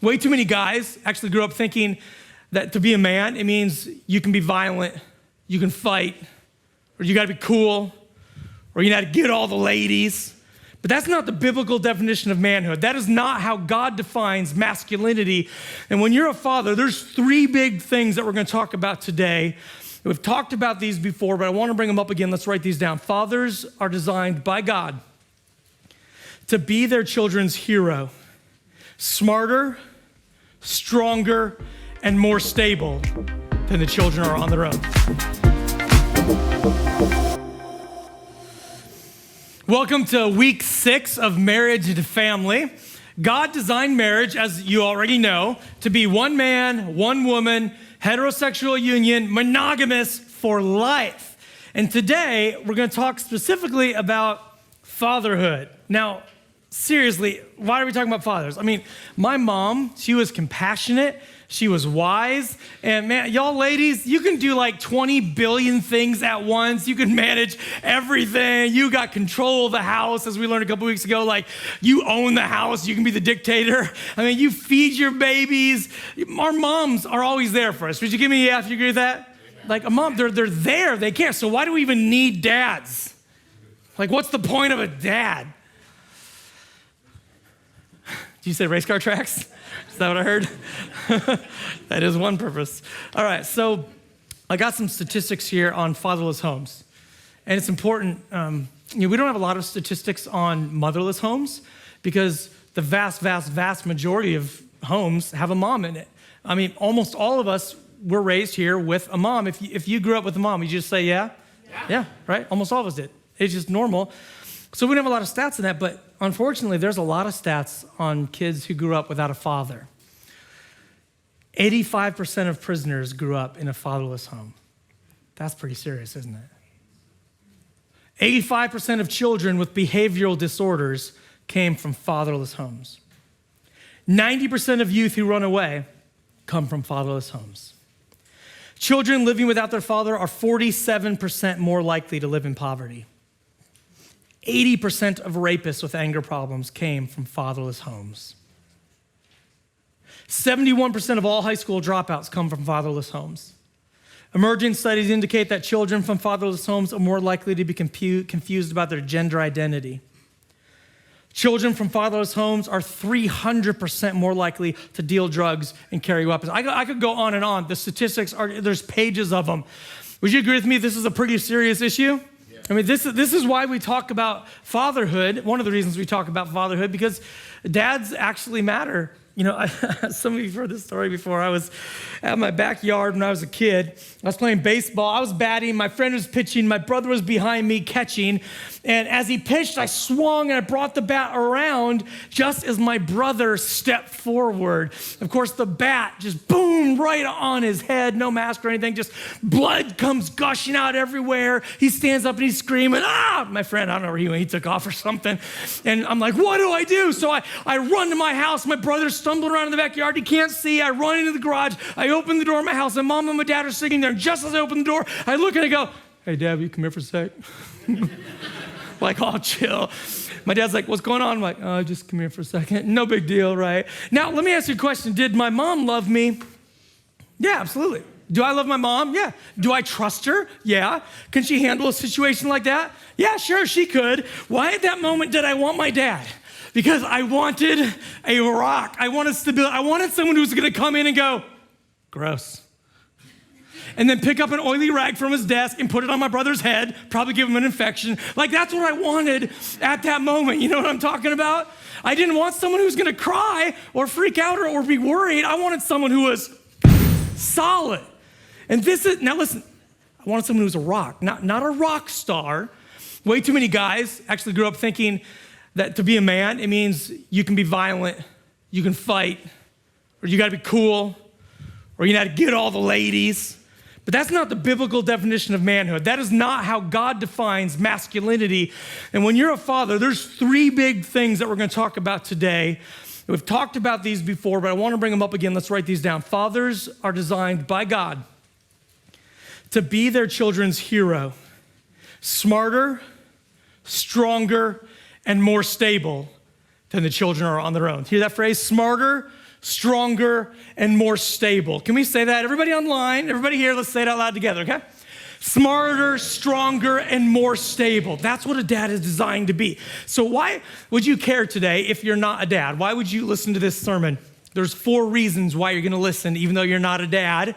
Way too many guys actually grew up thinking that to be a man, it means you can be violent, you can fight, or you gotta be cool, or you gotta get all the ladies. But that's not the biblical definition of manhood. That is not how God defines masculinity. And when you're a father, there's three big things that we're gonna talk about today. We've talked about these before, but I wanna bring them up again. Let's write these down. Fathers are designed by God to be their children's hero, smarter, stronger, and more stable than the children are on their own. Welcome to week 6 of Marriage and Family. God designed marriage, as you already know, to be one man, one woman, heterosexual union, monogamous for life. And today, we're gonna talk specifically about fatherhood. Now, seriously, why are we talking about fathers? I mean, my mom, she was compassionate, she was wise, and man, y'all ladies, you can do like 20 billion things at once. You can manage everything. You got control of the house, as we learned a couple weeks ago. Like, you own the house, you can be the dictator. I mean, you feed your babies. Our moms are always there for us. Would you give me a yeah if you agree with that? Like a mom, they're there, they care. So why do we even need dads? Like, what's the point of a dad? Did you say race car tracks? Is that what I heard? That is one purpose. All right, so I got some statistics here on fatherless homes. And it's important, we don't have a lot of statistics on motherless homes because the vast majority of homes have a mom in it. I mean, almost all of us were raised here with a mom. If you grew up with a mom, you just say yeah? Yeah, right? Almost all of us did. It's just normal. So we don't have a lot of stats on that, but unfortunately, there's a lot of stats on kids who grew up without a father. 85% of prisoners grew up in a fatherless home. That's pretty serious, isn't it? 85% of children with behavioral disorders came from fatherless homes. 90% of youth who run away come from fatherless homes. Children living without their father are 47% more likely to live in poverty. 80% of rapists with anger problems came from fatherless homes. 71% of all high school dropouts come from fatherless homes. Emerging studies indicate that children from fatherless homes are more likely to be confused about their gender identity. Children from fatherless homes are 300% more likely to deal drugs and carry weapons. I could go on and on. The statistics there's pages of them. Would you agree with me? This is a pretty serious issue. I mean, this is why we talk about fatherhood. One of the reasons we talk about fatherhood, because dads actually matter. You know, some of you have heard this story before. I was at my backyard when I was a kid. I was playing baseball. I was batting. My friend was pitching. My brother was behind me catching. And as he pitched, I swung and I brought the bat around just as my brother stepped forward. Of course, the bat just boom right on his head. No mask or anything. Just blood comes gushing out everywhere. He stands up and he's screaming, ah! My friend, I don't know where he went. He took off or something. And I'm like, what do I do? So I run to my house. My brother's stumbling around in the backyard. He can't see. I run into the garage. I open the door of my house. And Mom and my dad are sitting there. And just as I open the door, I look and I go, hey, Dad, will you come here for a sec? Like, oh, chill. My dad's like, what's going on? I'm like, oh, just come here for a second. No big deal, right? Now, let me ask you a question. Did my mom love me? Yeah, absolutely. Do I love my mom? Yeah. Do I trust her? Yeah. Can she handle a situation like that? Yeah, sure, she could. Why at that moment did I want my dad? Because I wanted a rock. I wanted stability. I wanted someone who was going to come in and go, gross. And then pick up an oily rag from his desk and put it on my brother's head, probably give him an infection. Like, that's what I wanted at that moment. You know what I'm talking about? I didn't want someone who was going to cry or freak out or be worried. I wanted someone who was solid. And now listen, I wanted someone who was a rock, not a rock star. Way too many guys actually grew up thinking that to be a man, it means you can be violent, you can fight, or you gotta be cool, or you gotta get all the ladies. But that's not the biblical definition of manhood. That is not how God defines masculinity. And when you're a father, there's three big things that we're gonna talk about today. We've talked about these before, but I wanna bring them up again. Let's write these down. Fathers are designed by God to be their children's hero, smarter, stronger, and more stable than the children are on their own. Hear that phrase? Smarter, stronger, and more stable. Can we say that? Everybody online, everybody here, let's say it out loud together, okay? Smarter, stronger, and more stable. That's what a dad is designed to be. So why would you care today if you're not a dad? Why would you listen to this sermon? There's 4 reasons why you're gonna listen, even though you're not a dad.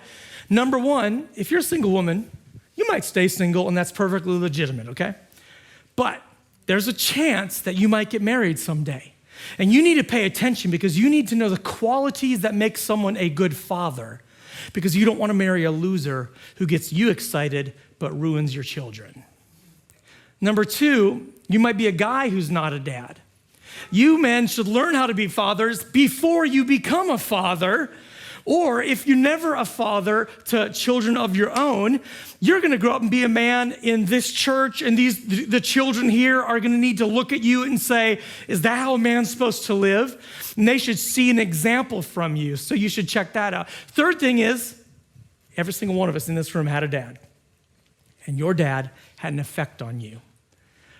Number 1, if you're a single woman, you might stay single, and that's perfectly legitimate, okay? But there's a chance that you might get married someday. And you need to pay attention because you need to know the qualities that make someone a good father, because you don't want to marry a loser who gets you excited but ruins your children. Number 2, you might be a guy who's not a dad. You men should learn how to be fathers before you become a father. Or if you're never a father to children of your own, you're gonna grow up and be a man in this church, and the children here are gonna need to look at you and say, is that how a man's supposed to live? And they should see an example from you, so you should check that out. Third thing is, every single one of us in this room had a dad, and your dad had an effect on you.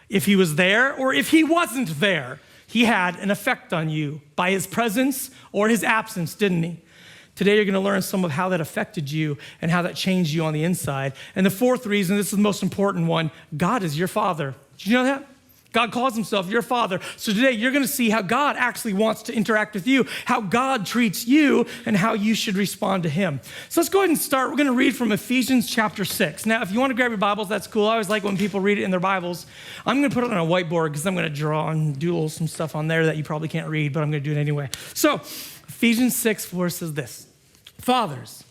If he was there or if he wasn't there, he had an effect on you by his presence or his absence, didn't he? Today, you're gonna learn some of how that affected you and how that changed you on the inside. And the 4th reason, this is the most important one, God is your father. Did you know that? God calls himself your father. So today, you're gonna see how God actually wants to interact with you, how God treats you, and how you should respond to him. So let's go ahead and start. We're gonna read from Ephesians chapter 6. Now, if you wanna grab your Bibles, that's cool. I always like when people read it in their Bibles. I'm gonna put it on a whiteboard because I'm gonna draw and do some stuff on there that you probably can't read, but I'm gonna do it anyway. So, Ephesians 6:4 says this: Fathers,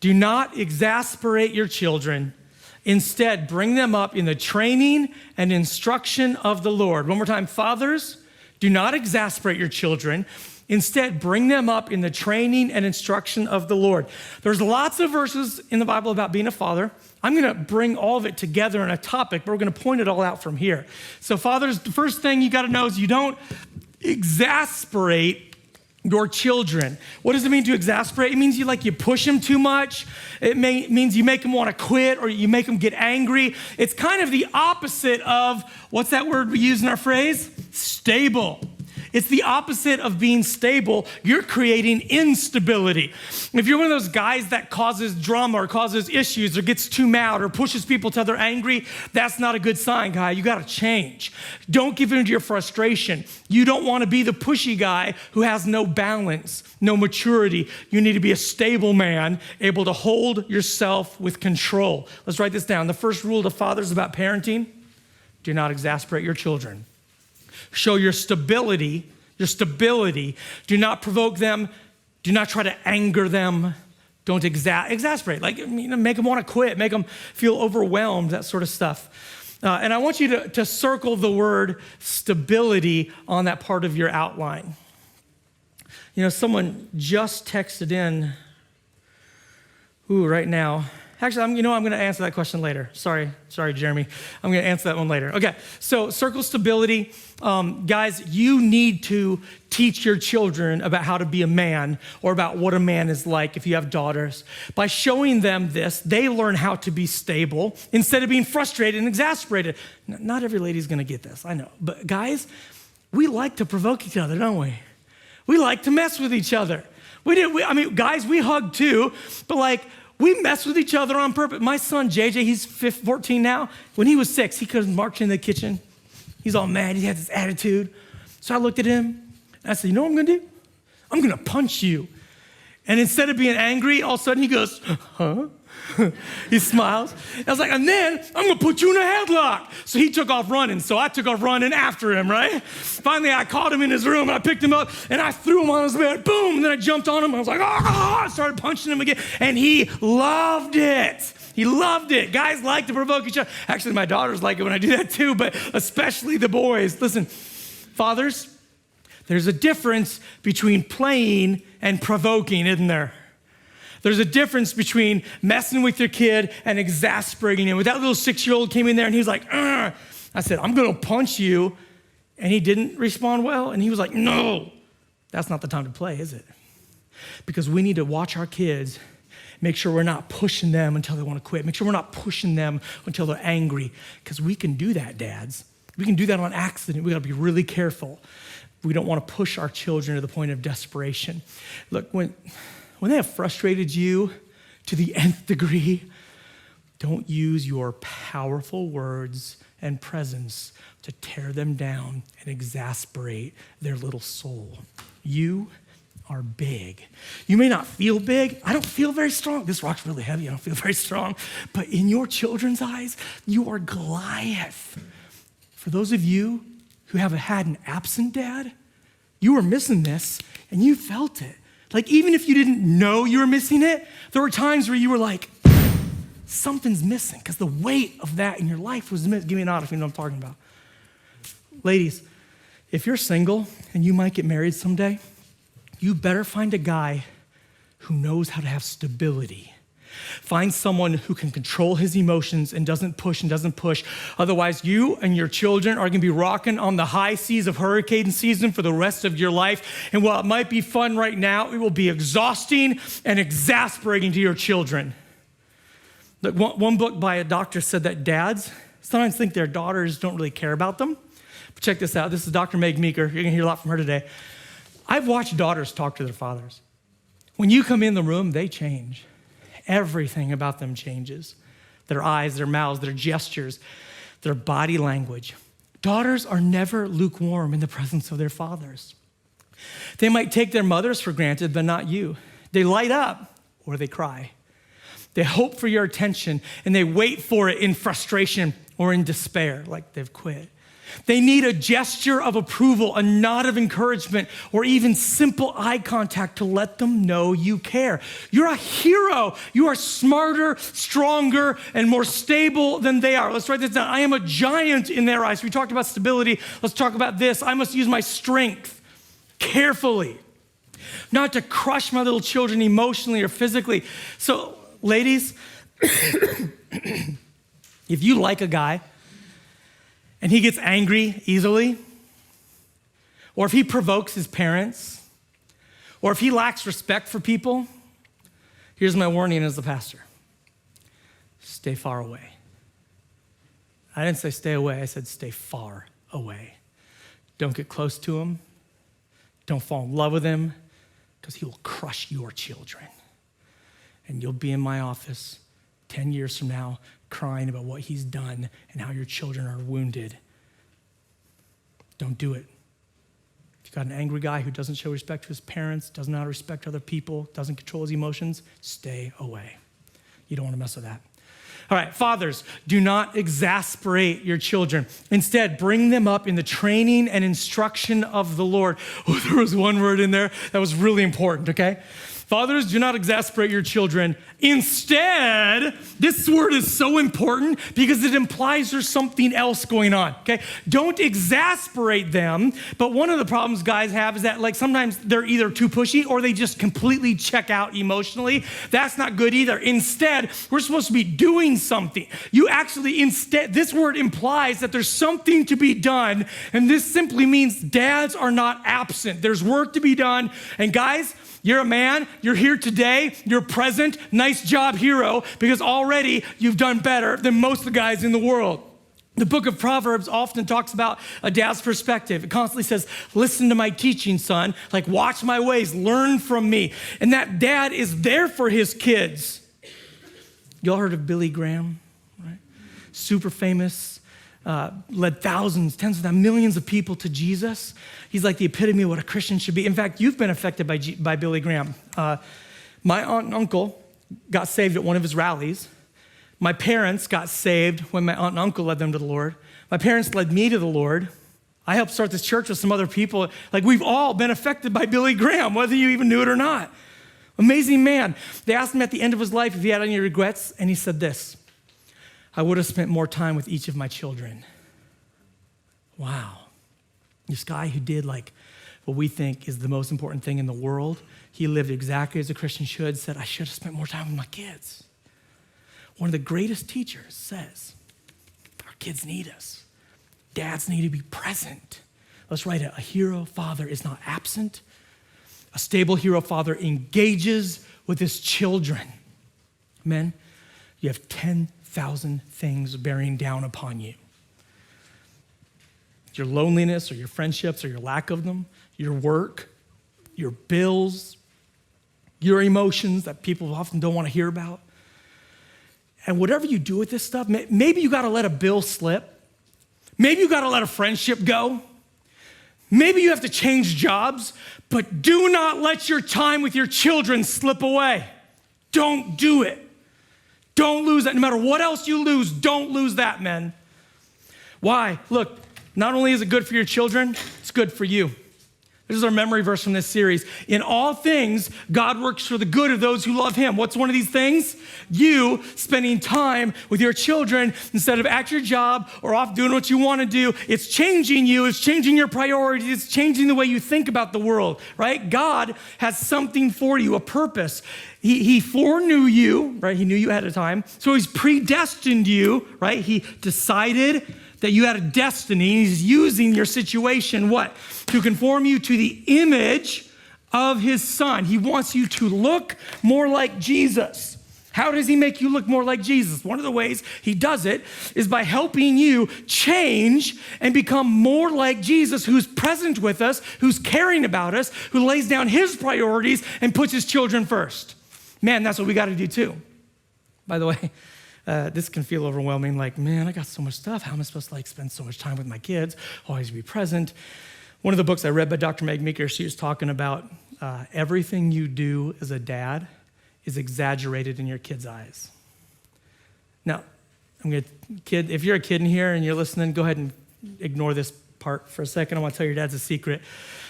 do not exasperate your children. Instead, bring them up in the training and instruction of the Lord. One more time. Fathers, do not exasperate your children. Instead, bring them up in the training and instruction of the Lord. There's lots of verses in the Bible about being a father. I'm gonna bring all of it together in a topic, but we're gonna point it all out from here. So fathers, the first thing you gotta know is you don't exasperate your children. What does it mean to exasperate? It means you push them too much. It means you make them want to quit, or you make them get angry. It's kind of the opposite of, what's that word we use in our phrase? Stable. It's the opposite of being stable. You're creating instability. If you're one of those guys that causes drama or causes issues or gets too mad or pushes people till they're angry, that's not a good sign, guy. You got to change. Don't give in to your frustration. You don't want to be the pushy guy who has no balance, no maturity. You need to be a stable man, able to hold yourself with control. Let's write this down. The first rule to fathers about parenting: do not exasperate your children. Show your stability. Do not provoke them. Do not try to anger them. Don't exasperate. Make them want to quit. Make them feel overwhelmed, that sort of stuff. And I want you to circle the word stability on that part of your outline. You know, someone just texted in, right now. Actually, I'm going to answer that question later. Sorry, Jeremy. I'm going to answer that one later. Okay, so circle stability. Guys, you need to teach your children about how to be a man, or about what a man is like if you have daughters. By showing them this, they learn how to be stable instead of being frustrated and exasperated. Not every lady's going to get this, I know. But guys, we like to provoke each other, don't we? We like to mess with each other. Guys, we hug too, but we mess with each other on purpose. My son, JJ, he's 14 now. When he was 6, he could march in the kitchen. He's all mad. He had this attitude. So I looked at him, and I said, you know what I'm going to do? I'm going to punch you. And instead of being angry, all of a sudden he goes, huh? He smiles. I was like, and then I'm going to put you in a headlock. So he took off running. So I took off running after him, right? Finally, I caught him in his room, and I picked him up, and I threw him on his bed. Boom. And then I jumped on him. And I was like, I started punching him again. And he loved it. He loved it. Guys like to provoke each other. Actually, my daughters like it when I do that too, but especially the boys. Listen, fathers, there's a difference between playing and provoking, isn't there? There's a difference between messing with your kid and exasperating him. When that little 6-year-old came in there and he was like, I said, I'm going to punch you. And he didn't respond well. And he was like, no, that's not the time to play, is it? Because we need to watch our kids, make sure we're not pushing them until they want to quit. Make sure we're not pushing them until they're angry. Because we can do that, dads. We can do that on accident. We got to be really careful. We don't want to push our children to the point of desperation. Look, when they have frustrated you to the nth degree, don't use your powerful words and presence to tear them down and exasperate their little soul. You are big. You may not feel big. I don't feel very strong. This rock's really heavy. I don't feel very strong. But in your children's eyes, you are Goliath. For those of you who have had an absent dad, you were missing this and you felt it. Like even if you didn't know you were missing it, there were times where you were like, something's missing, because the weight of that in your life was missing. Give me a nod if you know what I'm talking about. Ladies, if you're single and you might get married someday, you better find a guy who knows how to have stability. Find someone who can control his emotions and doesn't push. Otherwise, you and your children are gonna be rocking on the high seas of hurricane season for the rest of your life. And while it might be fun right now, it will be exhausting and exasperating to your children. Look, one book by a doctor said that dads sometimes think their daughters don't really care about them. But check this out. This is Dr. Meg Meeker. You're gonna hear a lot from her today. I've watched daughters talk to their fathers. When you come in the room, they change. Everything about them changes. Their eyes, their mouths, their gestures, their body language. Daughters are never lukewarm in the presence of their fathers. They might take their mothers for granted, but not you. They light up or they cry. They hope for your attention and they wait for it in frustration or in despair, like they've quit. They need a gesture of approval, a nod of encouragement, or even simple eye contact to let them know you care. You're a hero. You are smarter, stronger, and more stable than they are. Let's write this down. I am a giant in their eyes. We talked about stability. Let's talk about this. I must use my strength carefully, not to crush my little children emotionally or physically. So, ladies, if you like a guy and he gets angry easily, or if he provokes his parents, or if he lacks respect for people, here's my warning as the pastor. Stay far away. I didn't say stay away, I said stay far away. Don't get close to him. Don't fall in love with him, because he will crush your children. And you'll be in my office 10 years from now crying about what he's done and how your children are wounded. Don't do it. If you've got an angry guy who doesn't show respect to his parents, doesn't know how to respect other people, doesn't control his emotions, stay away. You don't want to mess with that. All right, fathers, do not exasperate your children. Instead, bring them up in the training and instruction of the Lord. Oh, there was one word in there that was really important, okay? Fathers, do not exasperate your children. Instead, this word is so important because it implies there's something else going on, okay? Don't exasperate them, but one of the problems guys have is that like sometimes they're either too pushy or they just completely check out emotionally. That's not good either. Instead, we're supposed to be doing something. This word implies that there's something to be done, and this simply means dads are not absent. There's work to be done, and guys, you're a man, you're here today, you're present, nice job, hero, because already you've done better than most of the guys in the world. The book of Proverbs often talks about a dad's perspective. It constantly says, listen to my teaching, son, like watch my ways, learn from me. And that dad is there for his kids. Y'all heard of Billy Graham, right? Super famous, led thousands, tens of thousands, millions of people to Jesus. He's like the epitome of what a Christian should be. In fact, you've been affected by Billy Graham. My aunt and uncle got saved at one of his rallies. My parents got saved when my aunt and uncle led them to the Lord. My parents led me to the Lord. I helped start this church with some other people. Like we've all been affected by Billy Graham, whether you even knew it or not. Amazing man. They asked him at the end of his life if he had any regrets, and he said this: I would have spent more time with each of my children. Wow. This guy who did like what we think is the most important thing in the world, he lived exactly as a Christian should, said, I should have spent more time with my kids. One of the greatest teachers says, our kids need us. Dads need to be present. Let's write it. A hero father is not absent. A stable hero father engages with his children. Men, you have 10,000 things bearing down upon you. your loneliness or your friendships or your lack of them, your work, your bills, your emotions that people often don't want to hear about. And whatever you do with this stuff, maybe you got to let a bill slip. Maybe you got to let a friendship go. Maybe you have to change jobs, but do not let your time with your children slip away. Don't do it. Don't lose that. No matter what else you lose, don't lose that, men. Why? Look, not only is it good for your children, it's good for you. This is our memory verse from this series. In all things, God works for the good of those who love him. What's one of these things? You spending time with your children instead of at your job or off doing what you want to do. It's changing you. It's changing your priorities. It's changing the way you think about the world, right? God has something for you, a purpose. He foreknew you, right? He knew you ahead of time. So he's predestined you, right? He decided that you had a destiny. He's using your situation, what? To conform you to the image of his son. He wants you to look more like Jesus. How does he make you look more like Jesus? One of the ways he does it is by helping you change and become more like Jesus, who's present with us, who's caring about us, who lays down his priorities and puts his children first. Man, that's what we got to do too. By the way, this can feel overwhelming, like, man, I got so much stuff. How am I supposed to spend so much time with my kids, always be present? One of the books I read by Dr. Meg Meeker, she was talking about everything you do as a dad is exaggerated in your kids' eyes. Now, if you're a kid in here and you're listening, go ahead and ignore this part for a second. I want to tell your dads a secret.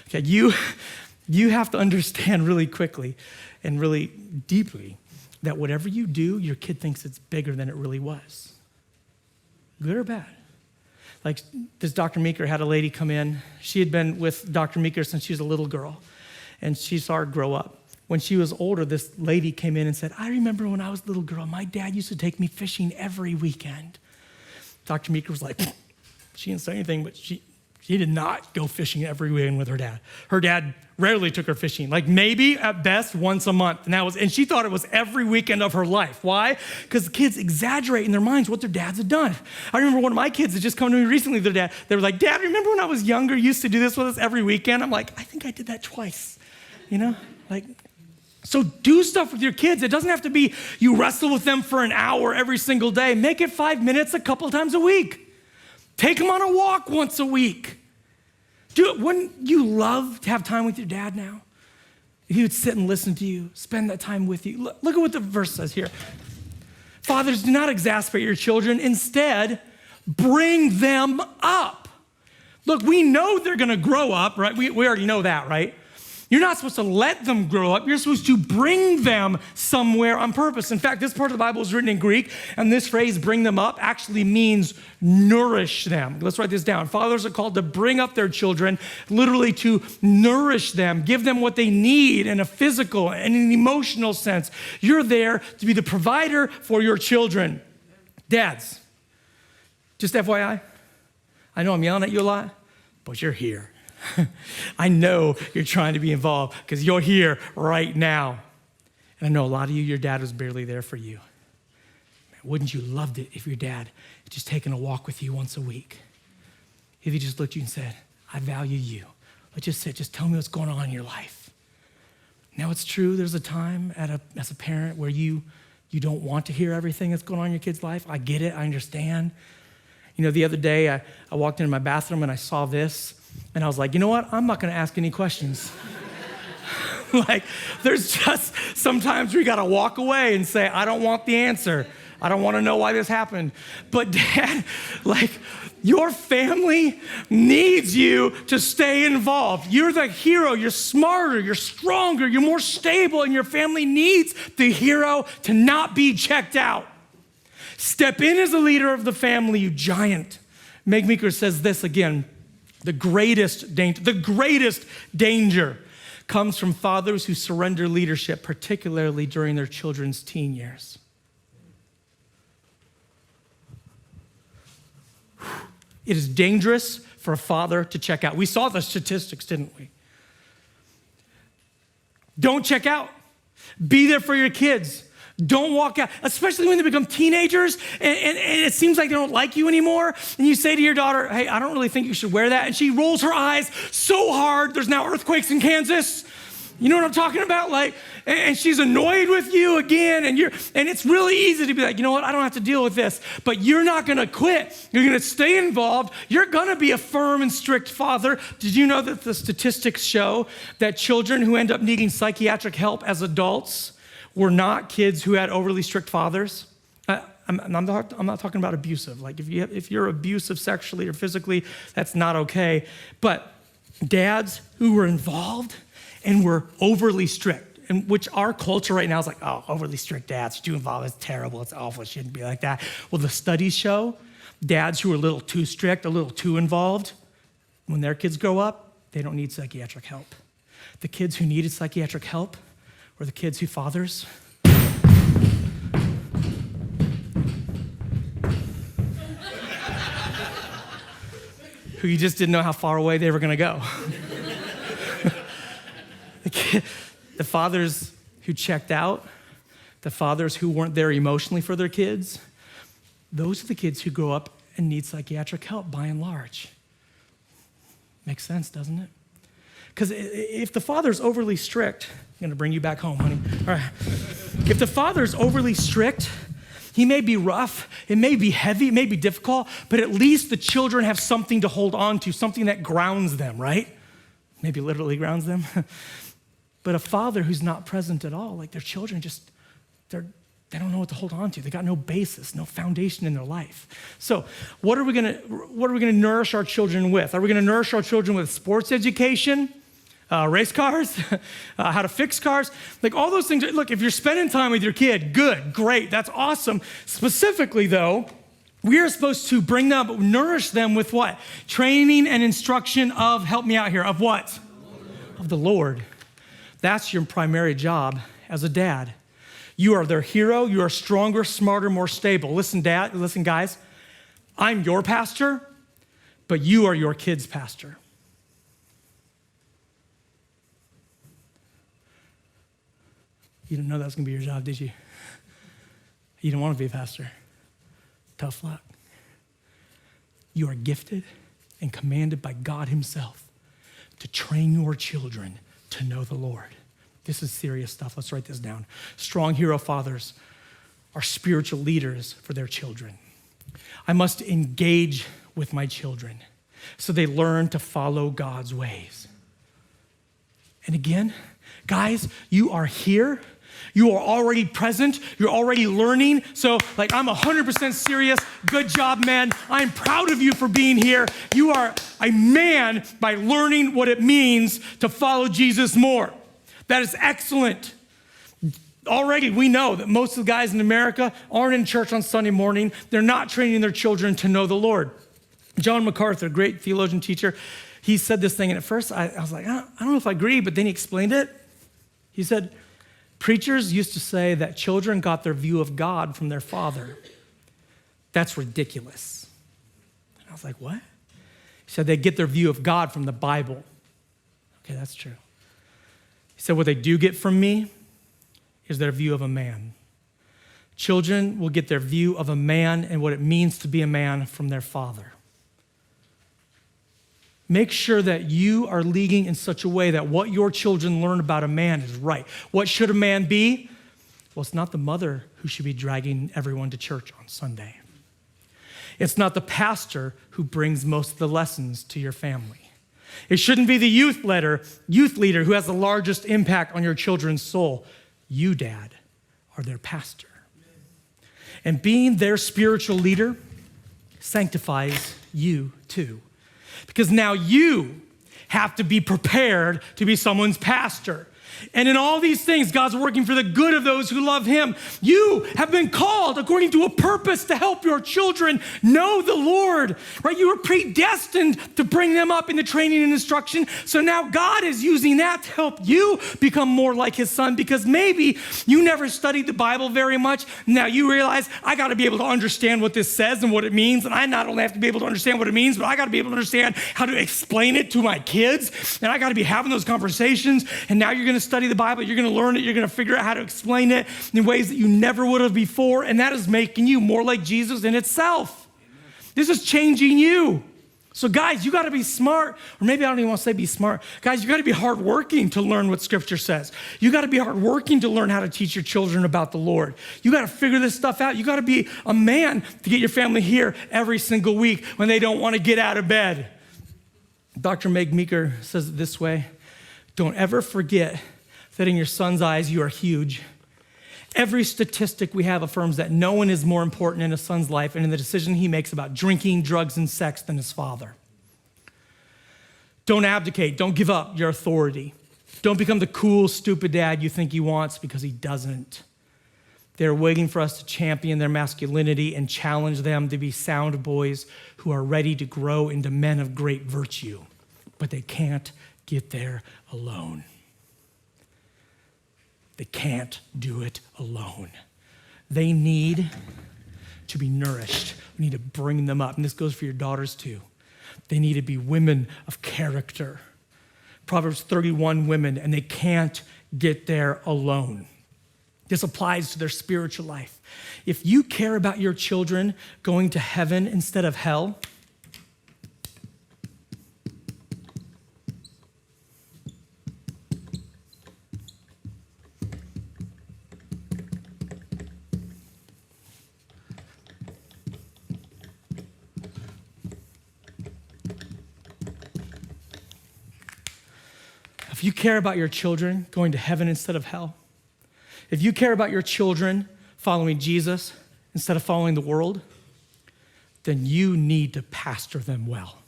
Okay, you have to understand really quickly and really deeply that whatever you do, your kid thinks it's bigger than it really was. Good or bad. Like this Dr. Meeker had a lady come in. She had been with Dr. Meeker since she was a little girl, and she saw her grow up. When she was older, this lady came in and said, I remember when I was a little girl, my dad used to take me fishing every weekend. Dr. Meeker was like, she didn't say anything, but she did not go fishing every weekend with her dad. Her dad rarely took her fishing, like maybe at best once a month. And she thought it was every weekend of her life. Why? Because the kids exaggerate in their minds what their dads had done. I remember one of my kids had just come to me recently, their dad, they were like, Dad, remember when I was younger, you used to do this with us every weekend? I'm like, I think I did that twice, So do stuff with your kids. It doesn't have to be you wrestle with them for an hour every single day. Make it 5 minutes a couple of times a week. Take them on a walk once a week. Wouldn't you love to have time with your dad now? If he would sit and listen to you, spend that time with you. Look at what the verse says here. Fathers, do not exasperate your children. Instead, bring them up. Look, we know they're going to grow up, right? We already know that, right? You're not supposed to let them grow up. You're supposed to bring them somewhere on purpose. In fact, this part of the Bible is written in Greek, and this phrase, bring them up, actually means nourish them. Let's write this down. Fathers are called to bring up their children, literally to nourish them, give them what they need in a physical and an emotional sense. You're there to be the provider for your children. Dads, just FYI, I know I'm yelling at you a lot, but you're here. I know you're trying to be involved because you're here right now. And I know a lot of you, your dad was barely there for you. Man, wouldn't you loved it if your dad had just taken a walk with you once a week? If he just looked at you and said, I value you. Let's just sit, just tell me what's going on in your life. Now it's true, there's a time as a parent where you don't want to hear everything that's going on in your kid's life. I get it, I understand. The other day I walked into my bathroom and I saw this. And I was like, you know what? I'm not going to ask any questions. There's just sometimes we got to walk away and say, I don't want the answer. I don't want to know why this happened. But Dad, your family needs you to stay involved. You're the hero. You're smarter. You're stronger. You're more stable. And your family needs the hero to not be checked out. Step in as the leader of the family, you giant. Meg Meeker says this again. The greatest danger comes from fathers who surrender leadership, particularly during their children's teen years. It is dangerous for a father to check out. We saw the statistics, didn't we? Don't check out. Be there for your kids. Don't walk out, especially when they become teenagers and it seems like they don't like you anymore. And you say to your daughter, hey, I don't really think you should wear that. And she rolls her eyes so hard, there's now earthquakes in Kansas. You know what I'm talking about? Like, and she's annoyed with you again, and it's really easy to be like, you know what, I don't have to deal with this. But you're not gonna quit. You're gonna stay involved. You're gonna be a firm and strict father. Did you know that the statistics show that children who end up needing psychiatric help as adults were not kids who had overly strict fathers? I'm not talking about abusive. Like if you're abusive sexually or physically, that's not okay. But dads who were involved and were overly strict, and which our culture right now is like, oh, overly strict dads, too involved, it's terrible, it's awful, it shouldn't be like that. Well, the studies show dads who are a little too strict, a little too involved, when their kids grow up, they don't need psychiatric help. The kids who needed psychiatric help were the kids who fathers who you just didn't know how far away they were gonna go. The fathers who checked out, the fathers who weren't there emotionally for their kids, those are the kids who grow up and need psychiatric help by and large. Makes sense, doesn't it? Because if the father's overly strict, I'm gonna bring you back home, honey. All right. If the father's overly strict, he may be rough, it may be heavy, it may be difficult, but at least the children have something to hold on to, something that grounds them, right? Maybe literally grounds them. But a father who's not present at all, like their children just, they don't know what to hold on to. They got no basis, no foundation in their life. So what are we gonna nourish our children with? Are we gonna nourish our children with sports education, race cars, how to fix cars? Like all those things. Look, if you're spending time with your kid, good, great, that's awesome. Specifically though, we are supposed to bring them up, nourish them with what? Training and instruction of, help me out here, of what? Of the Lord. That's your primary job as a dad. You are their hero. You are stronger, smarter, more stable. Listen, guys, I'm your pastor, but you are your kid's pastor. You didn't know that was gonna be your job, did you? You didn't want to be a pastor. Tough luck. You are gifted and commanded by God himself to train your children to know the Lord. This is serious stuff. Let's write this down. Strong hero fathers are spiritual leaders for their children. I must engage with my children so they learn to follow God's ways. And again, guys, you are here. You are already present. You're already learning. So like, I'm 100% serious. Good job, man. I'm proud of you for being here. You are a man by learning what it means to follow Jesus more. That is excellent. Already we know that most of the guys in America aren't in church on Sunday morning. They're not training their children to know the Lord. John MacArthur, great theologian teacher, he said this thing, and at first I was like, I don't know if I agree, but then he explained it. He said, preachers used to say that children got their view of God from their father. That's ridiculous. And I was like, what? He said they get their view of God from the Bible. Okay, that's true. He said what they do get from me is their view of a man. Children will get their view of a man and what it means to be a man from their father. Make sure that you are leading in such a way that what your children learn about a man is right. What should a man be? Well, it's not the mother who should be dragging everyone to church on Sunday. It's not the pastor who brings most of the lessons to your family. It shouldn't be the youth leader who has the largest impact on your children's soul. You, dad, are their pastor. And being their spiritual leader sanctifies you too. Because now you have to be prepared to be someone's pastor. And in all these things, God's working for the good of those who love him. You have been called according to a purpose to help your children know the Lord, right? You were predestined to bring them up in the training and instruction. So now God is using that to help you become more like his son, because maybe you never studied the Bible very much. Now you realize I got to be able to understand what this says and what it means. And I not only have to be able to understand what it means, but I got to be able to understand how to explain it to my kids. And I got to be having those conversations. And now you're going to study the Bible, you're going to learn it, you're going to figure out how to explain it in ways that you never would have before, and that is making you more like Jesus in itself. This is changing you. So guys, you got to be smart, or maybe I don't even want to say be smart. Guys, you got to be hardworking to learn what Scripture says. You got to be hardworking to learn how to teach your children about the Lord. You got to figure this stuff out. You got to be a man to get your family here every single week when they don't want to get out of bed. Dr. Meg Meeker says it this way: don't ever forget that in your son's eyes, you are huge. Every statistic we have affirms that no one is more important in a son's life and in the decision he makes about drinking, drugs, and sex than his father. Don't abdicate. Don't give up your authority. Don't become the cool, stupid dad you think he wants, because he doesn't. They're waiting for us to champion their masculinity and challenge them to be sound boys who are ready to grow into men of great virtue. But they can't get there alone. They can't do it alone. They need to be nourished. We need to bring them up. And this goes for your daughters too. They need to be women of character. Proverbs 31 women, and they can't get there alone. This applies to their spiritual life. If you care about your children going to heaven instead of hell, if you care about your children going to heaven instead of hell, if you care about your children following Jesus instead of following the world, then you need to pastor them well,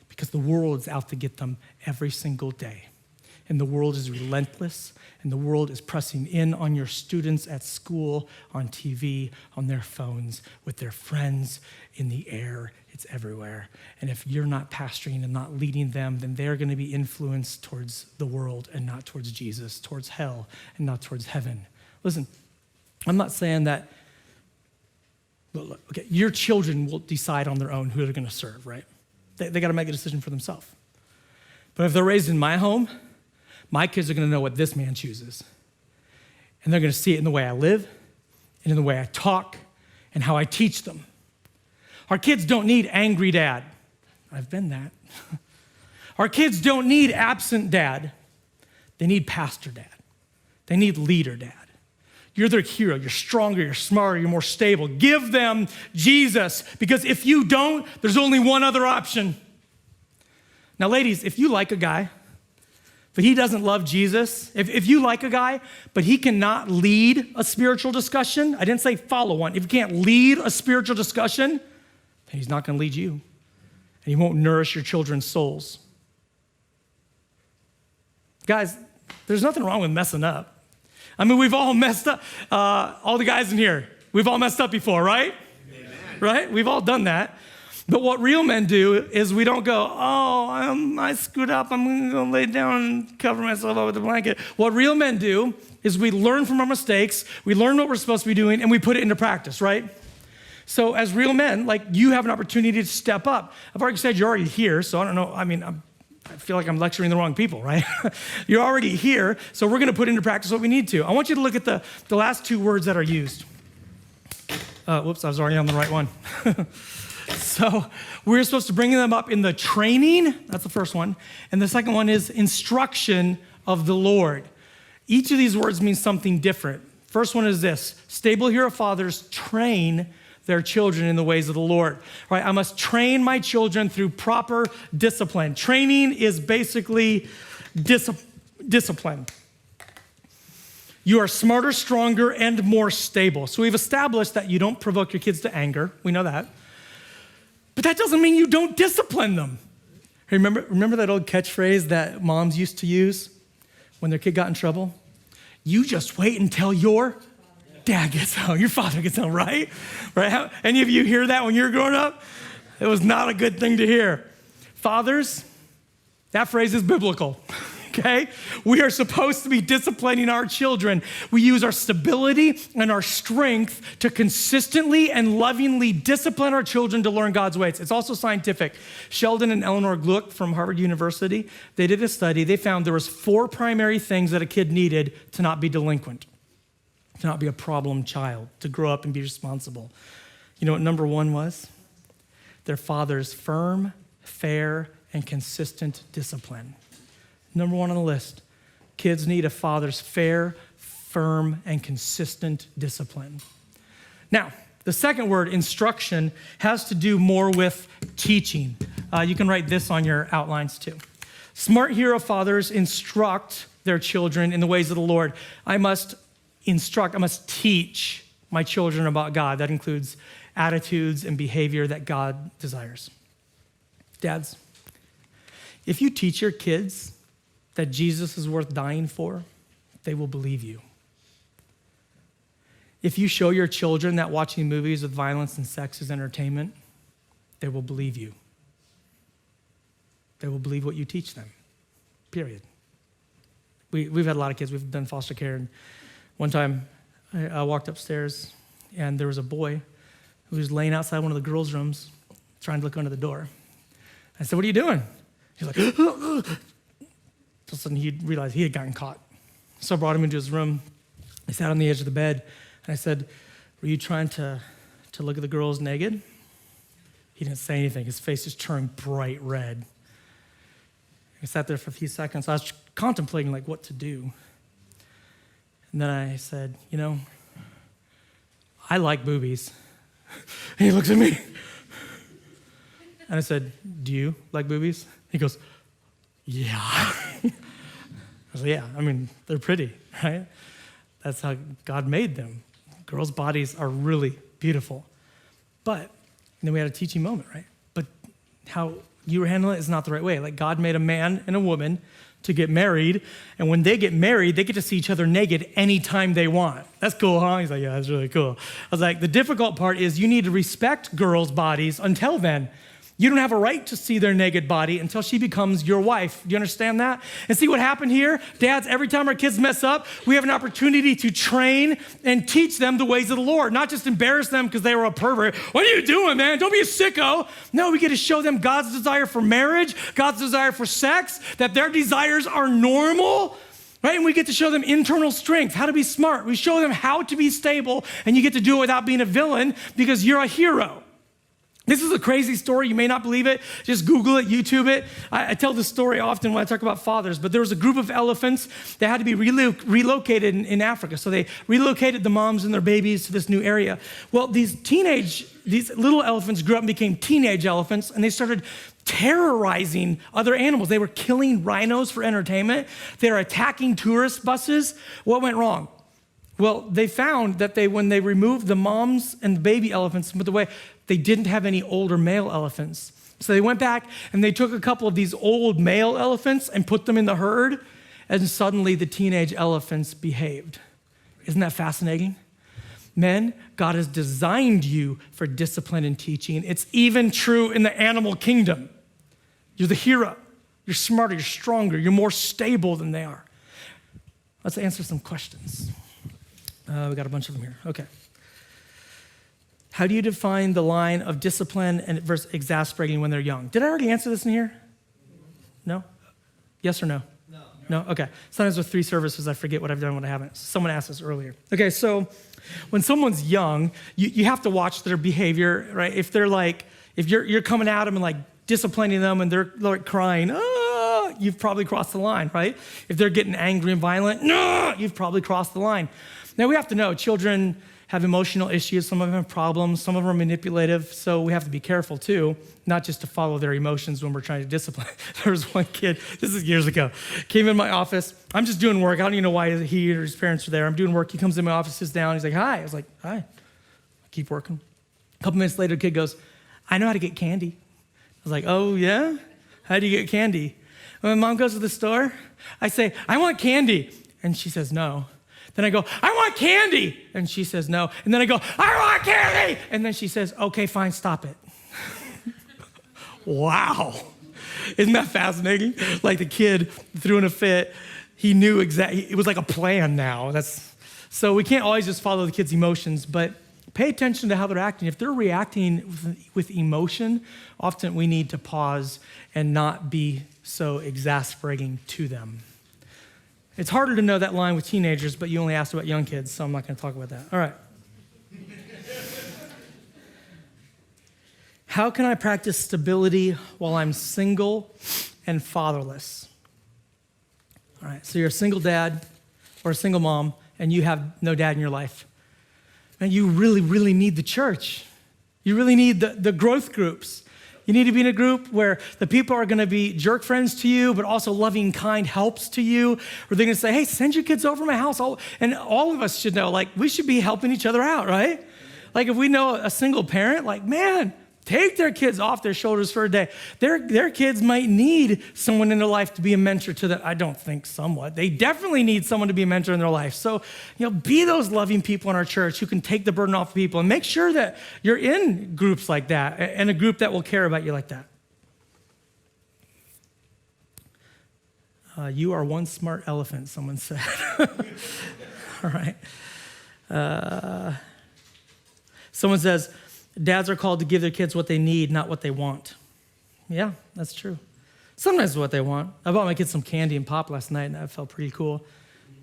because the world is out to get them every single day. And the world is relentless, and the world is pressing in on your students at school, on TV, on their phones, with their friends, in the air. It's everywhere. And if you're not pastoring and not leading them, then they're going to be influenced towards the world and not towards Jesus, towards hell and not towards heaven. Listen, I'm not saying that, look, okay, your children will decide on their own who they're going to serve, right? They got to make a decision for themselves. But if they're raised in my home, my kids are going to know what this man chooses. And they're going to see it in the way I live and in the way I talk and how I teach them. Our kids don't need angry dad. I've been that. Our kids don't need absent dad. They need pastor dad. They need leader dad. You're their hero. You're stronger, you're smarter, you're more stable. Give them Jesus, because if you don't, there's only one other option. Now, ladies, if you like a guy, but he doesn't love Jesus, if you like a guy, but he cannot lead a spiritual discussion, I didn't say follow one. If he can't lead a spiritual discussion, then he's not going to lead you, and he won't nourish your children's souls. Guys, there's nothing wrong with messing up. I mean, we've all messed up. All the guys in here, we've all messed up before, right? Amen. Right? We've all done that. But what real men do is we don't go, I screwed up, I'm going to go lay down and cover myself up with a blanket. What real men do is we learn from our mistakes, we learn what we're supposed to be doing, and we put it into practice, right? So as real men, like, you have an opportunity to step up. I've already said you're already here, so I don't know, I feel like I'm lecturing the wrong people, right? You're already here, so we're going to put into practice what we need to. I want you to look at the last two words that are used. Whoops, I was already on the right one. So we're supposed to bring them up in the training, that's the first one, and the second one is instruction of the Lord. Each of these words means something different. First one is this: stable hero fathers train their children in the ways of the Lord. Right? I must train my children through proper discipline. Training is basically discipline. You are smarter, stronger, and more stable. So we've established that you don't provoke your kids to anger. We know that. But that doesn't mean you don't discipline them. Remember that old catchphrase that moms used to use when their kid got in trouble? You just wait until your dad gets home, your father gets home, right? Right? Any of you hear that when you were growing up? It was not a good thing to hear. Fathers, that phrase is biblical. okay? We are supposed to be disciplining our children. We use our stability and our strength to consistently and lovingly discipline our children to learn God's ways. It's also scientific. Sheldon and Eleanor Gluck from Harvard University, they did a study. They found there was 4 primary things that a kid needed to not be delinquent, to not be a problem child, to grow up and be responsible. You know what number 1 was? Their father's firm, fair, and consistent discipline. Number 1 on the list. Kids need a father's fair, firm, and consistent discipline. Now, the second word, instruction, has to do more with teaching. You can write this on your outlines too. Smart hero fathers instruct their children in the ways of the Lord. I must teach my children about God. That includes attitudes and behavior that God desires. Dads, if you teach your kids that Jesus is worth dying for, they will believe you. If you show your children that watching movies with violence and sex is entertainment, they will believe you. They will believe what you teach them, period. We've had a lot of kids. We've done foster care. And one time I walked upstairs and there was a boy who was laying outside one of the girls' rooms trying to look under the door. I said, "What are you doing?" He's like, all of a sudden he realized he had gotten caught. So I brought him into his room. He sat on the edge of the bed, and I said, "Were you trying to look at the girls naked?" He didn't say anything. His face just turned bright red. I sat there for a few seconds. I was contemplating like what to do. And then I said, I like boobies. And he looks at me. And I said, "Do you like boobies?" He goes, "Yeah." I was like, "Yeah, they're pretty, right? That's how God made them. Girls' bodies are really beautiful." But then we had a teaching moment, right? But how you were handling it is not the right way. Like God made a man and a woman to get married, and when they get married, they get to see each other naked anytime they want. That's cool, huh? He's like, "Yeah, that's really cool." I was like, the difficult part is you need to respect girls' bodies until then. You don't have a right to see their naked body until she becomes your wife. Do you understand that? And see what happened here? Dads, every time our kids mess up, we have an opportunity to train and teach them the ways of the Lord, not just embarrass them because they were a pervert. "What are you doing, man? Don't be a sicko." No, we get to show them God's desire for marriage, God's desire for sex, that their desires are normal, right? And we get to show them internal strength, how to be smart. We show them how to be stable, and you get to do it without being a villain because you're a hero. This is a crazy story. You may not believe it. Just Google it, YouTube it. I tell this story often when I talk about fathers, but there was a group of elephants that had to be relocated in Africa. So they relocated the moms and their babies to this new area. Well, these little elephants grew up and became teenage elephants, and they started terrorizing other animals. They were killing rhinos for entertainment. They were attacking tourist buses. What went wrong? Well, they found that when they removed the moms and the baby elephants and put away, they didn't have any older male elephants. So they went back and they took a couple of these old male elephants and put them in the herd, and suddenly the teenage elephants behaved. Isn't that fascinating? Men, God has designed you for discipline and teaching. It's even true in the animal kingdom. You're the hero. You're smarter, you're stronger, you're more stable than they are. Let's answer some questions. We got a bunch of them here. Okay. How do you define the line of discipline and versus exasperating when they're young? Did I already answer this in here? No? Yes or no? No? Okay. Sometimes with 3 services, I forget what I've done, what I haven't. Someone asked this earlier. Okay, so when someone's young, you have to watch their behavior, right? If you're coming at them and like disciplining them and they're like crying, you've probably crossed the line, right? If they're getting angry and violent, you've probably crossed the line. Now, we have to know children have emotional issues. Some of them have problems. Some of them are manipulative. So we have to be careful, too, not just to follow their emotions when we're trying to discipline. There was one kid, this is years ago, came in my office. I'm just doing work. I don't even know why he or his parents are there. I'm doing work. He comes in my office, sits down. He's like, "Hi." I was like, "Hi." I keep working. A couple minutes later, the kid goes, "I know how to get candy." I was like, "Oh, yeah? How do you get candy?" When my mom goes to the store, I say, "I want candy." And she says, "No." Then I go, "I want candy." And she says, "No." And then I go, "I want candy." And then she says, "Okay, fine, stop it." Wow. Isn't that fascinating? Like the kid threw in a fit. He knew exactly, it was like a plan now. So we can't always just follow the kids' emotions, but pay attention to how they're acting. If they're reacting with emotion, often we need to pause and not be so exasperating to them. It's harder to know that line with teenagers, but you only asked about young kids, so I'm not going to talk about that. All right. How can I practice stability while I'm single and fatherless? All right, so you're a single dad or a single mom, and you have no dad in your life. And you really, really need the church. You really need the growth groups. You need to be in a group where the people are going to be jerk friends to you, but also loving, kind helps to you. Or they're going to say, hey, send your kids over to my house. And all of us should know, like, we should be helping each other out, right? Like, if we know a single parent, like, man, take their kids off their shoulders for a day. Their kids might need someone in their life to be a mentor to them. I don't think somewhat. They definitely need someone to be a mentor in their life. So, be those loving people in our church who can take the burden off of people, and make sure that you're in groups like that and a group that will care about you like that. You are one smart elephant, someone said. All right. Someone says, dads are called to give their kids what they need, not what they want. Yeah, that's true. Sometimes what they want. I bought my kids some candy and pop last night, and that felt pretty cool.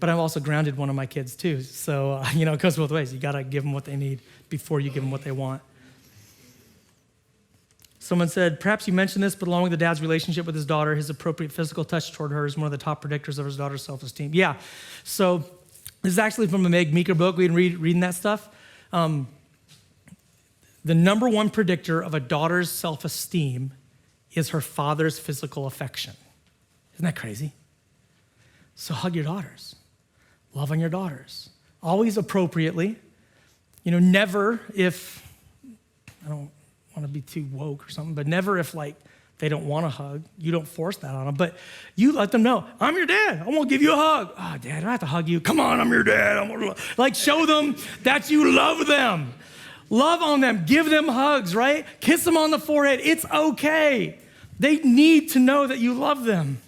But I've also grounded one of my kids too. So, it goes both ways. You got to give them what they need before you give them what they want. Someone said, perhaps you mentioned this, but along with the dad's relationship with his daughter, his appropriate physical touch toward her is one of the top predictors of his daughter's self-esteem. Yeah, so this is actually from a Meg Meeker book. We've been reading that stuff. The number one predictor of a daughter's self-esteem is her father's physical affection. Isn't that crazy? So hug your daughters. Love on your daughters. Always appropriately. Never if, I don't want to be too woke or something, but never if they don't want a hug. You don't force that on them, but you let them know, I'm your dad. I'm gonna give you a hug. Oh, Dad, I don't have to hug you. Come on, I'm your dad. Show them that you love them. Love on them, give them hugs, right? Kiss them on the forehead. It's okay. They need to know that you love them.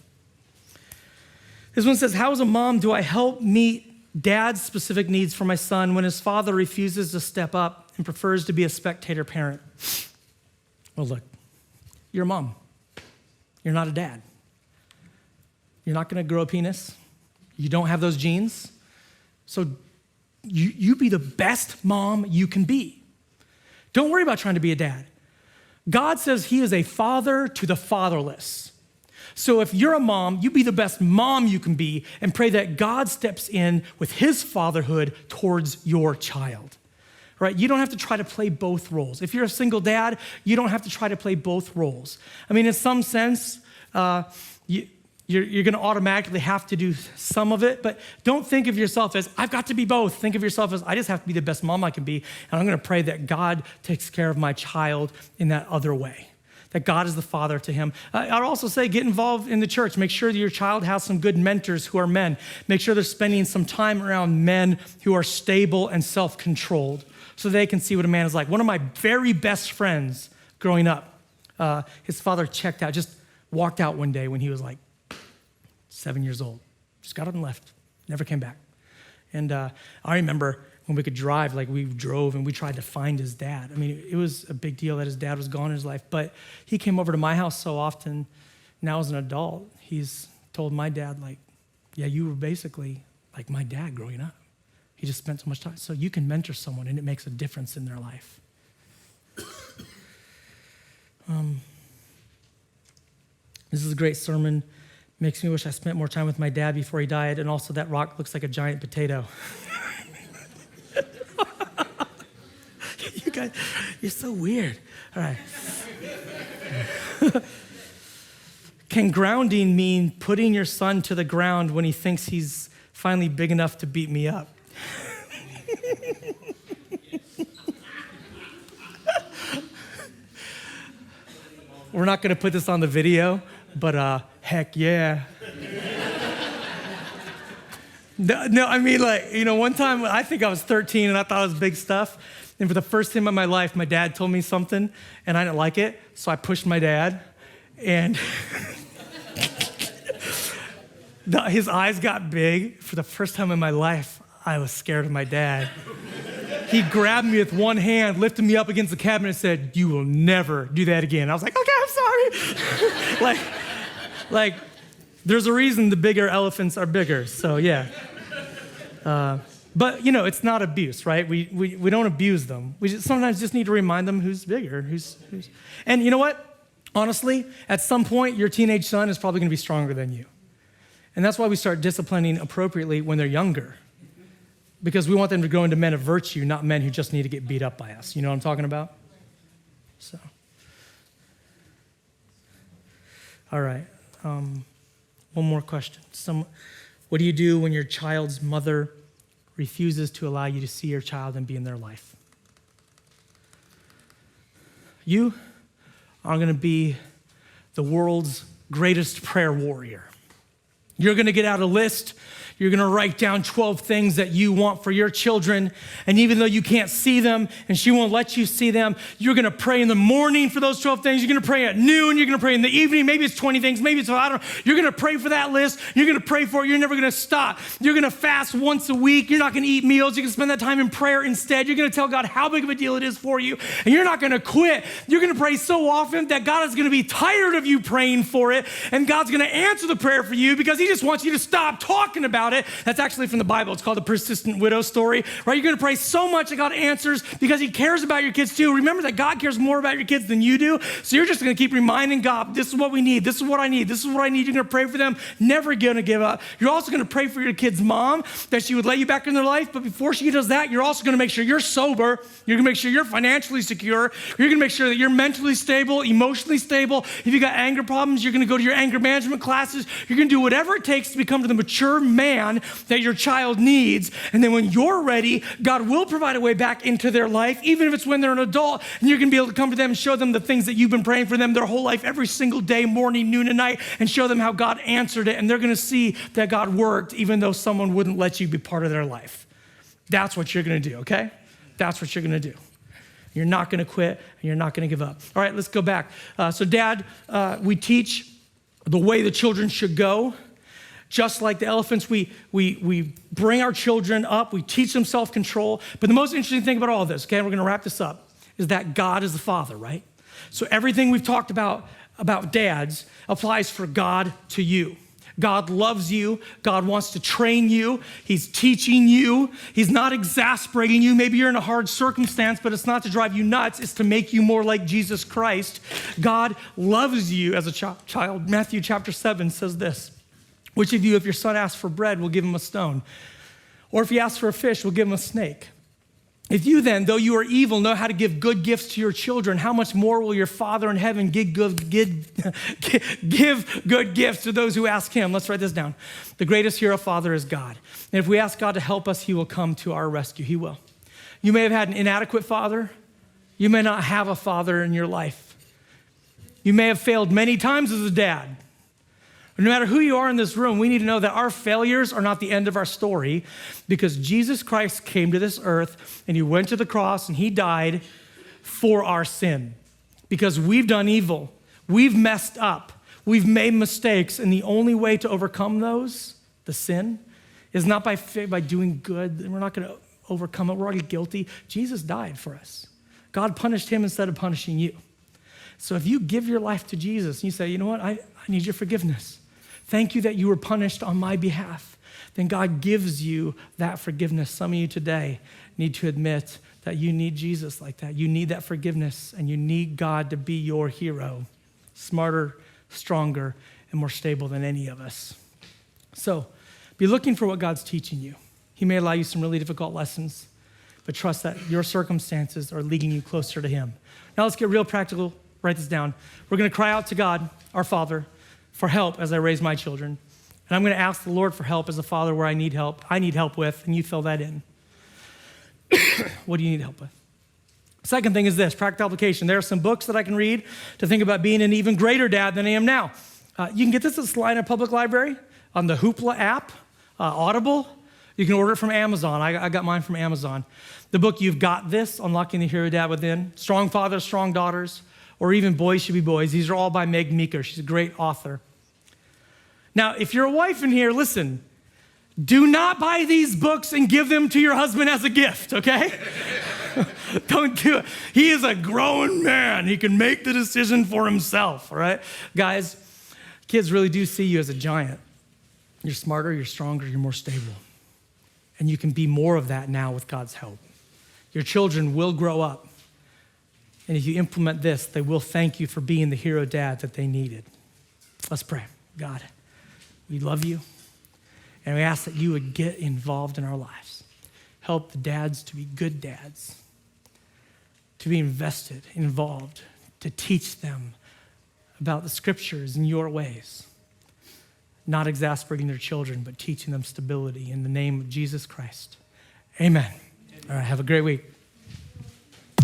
This one says, how as a mom do I help meet dad's specific needs for my son when his father refuses to step up and prefers to be a spectator parent? Well, look, you're a mom. You're not a dad. You're not gonna grow a penis. You don't have those genes. So you be the best mom you can be. Don't worry about trying to be a dad. God says he is a father to the fatherless. So if you're a mom, you be the best mom you can be and pray that God steps in with his fatherhood towards your child, right? You don't have to try to play both roles. If you're a single dad, you don't have to try to play both roles. I mean, in some sense, you're gonna automatically have to do some of it, but don't think of yourself as, I've got to be both. Think of yourself as, I just have to be the best mom I can be, and I'm gonna pray that God takes care of my child in that other way, that God is the father to him. I'd also say get involved in the church. Make sure that your child has some good mentors who are men. Make sure they're spending some time around men who are stable and self-controlled so they can see what a man is like. One of my very best friends growing up, his father checked out, just walked out one day when he was 7 years old. Just got up and left. Never came back. And I remember when we could drive, we drove and we tried to find his dad. I mean, it was a big deal that his dad was gone in his life, but he came over to my house so often. Now as an adult, he's told my dad, yeah, you were basically like my dad growing up. He just spent so much time. So you can mentor someone and it makes a difference in their life. This is a great sermon. Makes me wish I spent more time with my dad before he died, and also that rock looks like a giant potato. You guys, you're so weird. All right. Can grounding mean putting your son to the ground when he thinks he's finally big enough to beat me up? We're not gonna put this on the video, but heck yeah. No, I mean, one time I think I was 13 and I thought it was big stuff. And for the first time in my life, my dad told me something and I didn't like it. So I pushed my dad And his eyes got big. For the first time in my life, I was scared of my dad. He grabbed me with one hand, lifted me up against the cabinet and said, "You will never do that again." I was like, "Okay, I'm sorry." like, there's a reason the bigger elephants are bigger, so yeah. But, it's not abuse, right? We don't abuse them. We sometimes just need to remind them who's bigger, who's. And you know what? Honestly, at some point, your teenage son is probably going to be stronger than you. And that's why we start disciplining appropriately when they're younger. Because we want them to grow into men of virtue, not men who just need to get beat up by us. You know what I'm talking about? So, all right. One more question. What do you do when your child's mother refuses to allow you to see your child and be in their life? You are going to be the world's greatest prayer warrior. You're going to get out a list. You're going to write down 12 things that you want for your children. And even though you can't see them and she won't let you see them, you're going to pray in the morning for those 12 things. You're going to pray at noon. You're going to pray in the evening. Maybe it's 20 things. Maybe it's, I don't know. You're going to pray for that list. You're going to pray for it. You're never going to stop. You're going to fast once a week. You're not going to eat meals. You're going to spend that time in prayer instead. You're going to tell God how big of a deal it is for you. And you're not going to quit. You're going to pray so often that God is going to be tired of you praying for it. And God's going to answer the prayer for you because he just wants you to stop talking about it. That's actually from the Bible. It's called the persistent widow story, right? You're going to pray so much that God answers because he cares about your kids too. Remember that God cares more about your kids than you do. So you're just going to keep reminding God, this is what we need. This is what I need. This is what I need. You're going to pray for them. Never going to give up. You're also going to pray for your kid's mom that she would let you back in their life. But before she does that, you're also going to make sure you're sober. You're going to make sure you're financially secure. You're going to make sure that you're mentally stable, emotionally stable. If you got anger problems, you're going to go to your anger management classes. You're going to do whatever it takes to become the mature man that your child needs. And then when you're ready, God will provide a way back into their life, even if it's when they're an adult, and you're going to be able to come to them and show them the things that you've been praying for them their whole life, every single day, morning, noon, and night, and show them how God answered it. And they're going to see that God worked, even though someone wouldn't let you be part of their life. That's what you're going to do, okay? That's what you're going to do. You're not going to quit, and you're not going to give up. All right, let's go back. So Dad, we teach the way the children should go. Just like the elephants, we bring our children up, we teach them self-control. But the most interesting thing about all of this, okay, we're gonna wrap this up, is that God is the Father, right? So everything we've talked about dads applies for God to you. God loves you. God wants to train you. He's teaching you. He's not exasperating you. Maybe you're in a hard circumstance, but it's not to drive you nuts. It's to make you more like Jesus Christ. God loves you as a child. Matthew chapter 7 says this. Which of you, if your son asks for bread, will give him a stone? Or if he asks for a fish, will give him a snake? If you then, though you are evil, know how to give good gifts to your children, how much more will your Father in heaven give good gifts to those who ask him? Let's write this down. The greatest hero Father is God. And if we ask God to help us, he will come to our rescue. He will. You may have had an inadequate father. You may not have a father in your life. You may have failed many times as a dad. No matter who you are in this room, we need to know that our failures are not the end of our story because Jesus Christ came to this earth and he went to the cross and he died for our sin because we've done evil. We've messed up. We've made mistakes. And the only way to overcome those, the sin, is not by doing good. We're not going to overcome it. We're already guilty. Jesus died for us. God punished him instead of punishing you. So if you give your life to Jesus and you say, you know what, I need your forgiveness. Thank you that you were punished on my behalf. Then God gives you that forgiveness. Some of you today need to admit that you need Jesus like that. You need that forgiveness and you need God to be your hero, smarter, stronger, and more stable than any of us. So be looking for what God's teaching you. He may allow you some really difficult lessons, but trust that your circumstances are leading you closer to him. Now let's get real practical. Write this down. We're going to cry out to God, our Father, for help as I raise my children. And I'm going to ask the Lord for help as a father where I need help with, and you fill that in. What do you need help with? Second thing is this, practical application. There are some books that I can read to think about being an even greater dad than I am now. You can get this at Salina Public Library on the Hoopla app, Audible. You can order it from Amazon. I got mine from Amazon. The book, You've Got This, Unlocking the Hero Dad Within, Strong Fathers, Strong Daughters, or even Boys Should Be Boys. These are all by Meg Meeker. She's a great author. Now, if you're a wife in here, listen, do not buy these books and give them to your husband as a gift, okay? Don't do it. He is a grown man. He can make the decision for himself, all right? Guys, kids really do see you as a giant. You're smarter, you're stronger, you're more stable. And you can be more of that now with God's help. Your children will grow up. And if you implement this, they will thank you for being the hero dad that they needed. Let's pray. God, we love you. And we ask that you would get involved in our lives. Help the dads to be good dads, to be invested, involved, to teach them about the scriptures in your ways. Not exasperating their children, but teaching them stability in the name of Jesus Christ. Amen. All right, have a great week.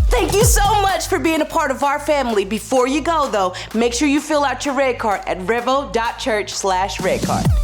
Thank you so much for being a part of our family. Before you go, though, make sure you fill out your red card at revo.church/redcard.